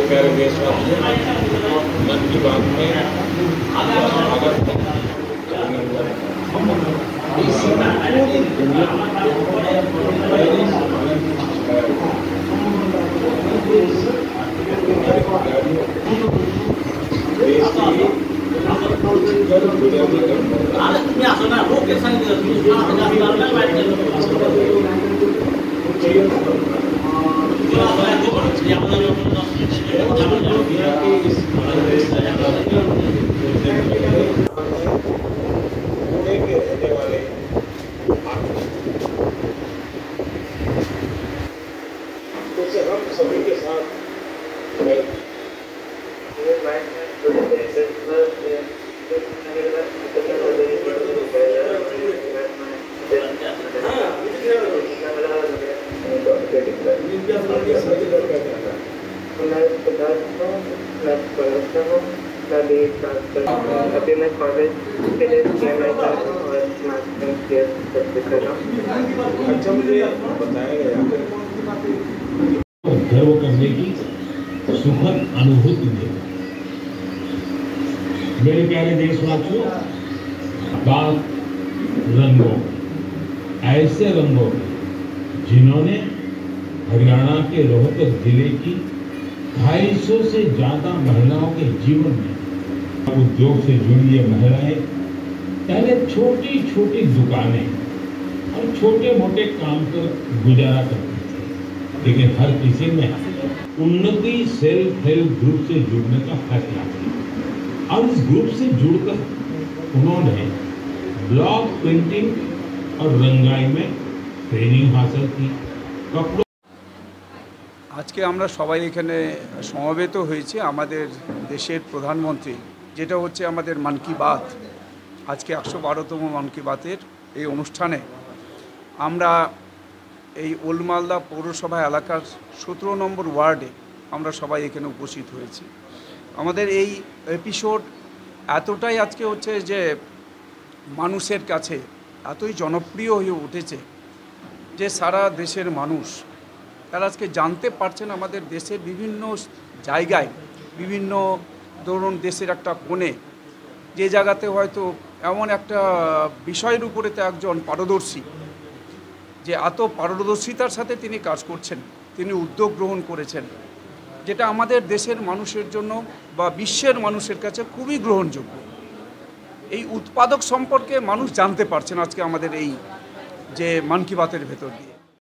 प्यारे देशवासियों, मन की बात में स्वागत हम सभी के साथ अभी मैं कॉलेज के लिए अच्छा मुझे बताया गया गर्व करने की सुखद अनुभूति देगा। मेरे प्यारे देशवासियों, बात रंगों, ऐसे रंगों जिन्होंने हरियाणा के रोहतक जिले की 250 से ज्यादा महिलाओं के जीवन में उद्योग से जुड़ी ये महिलाएं पहले छोटी छोटी दुकानें और छोटे मोटे काम कर गुजारा करती थी, लेकिन हर किसी ने उन्नति सेल्फ हेल्प ग्रुप से जुड़ने का फैसला किया और इस ग्रुप से जुड़कर उन्होंने ब्लॉक प्रिंटिंग और रंगाई में ट्रेनिंग हासिल की। कपड़ों আজকে আমরা সবাই এখানে সমবেত হয়েছি আমাদের দেশের প্রধানমন্ত্রী, যেটা হচ্ছে আমাদের মন কি বাত, আজকে 112তম মন কি বাতের এই অনুষ্ঠানে আমরা এই ওল্ড মালদা পৌরসভা এলাকার 17 নম্বর ওয়ার্ডে আমরা সবাই এখানে উপস্থিত হয়েছি। আমাদের এই এপিসোড এতটাই আজকে হচ্ছে যে মানুষের কাছে এতই জনপ্রিয় হয়ে উঠেছে যে সারা দেশের মানুষ তারা আজকে জানতে পারছেন আমাদের দেশের বিভিন্ন জায়গায়, বিভিন্ন ধরুন দেশের একটা কোণে যে জায়গাতে হয়তো এমন একটা বিষয়ের উপরে তো একজন পারদর্শী, যে এত পারদর্শিতার সাথে তিনি কাজ করছেন, তিনি উদ্যোগ গ্রহণ করেছেন, যেটা আমাদের দেশের মানুষের জন্য বা বিশ্বের মানুষের কাছে খুবই গ্রহণযোগ্য। এই উৎপাদক সম্পর্কে মানুষ জানতে পারছেন আজকে আমাদের এই যে মন কি বাতের ভেতর দিয়ে।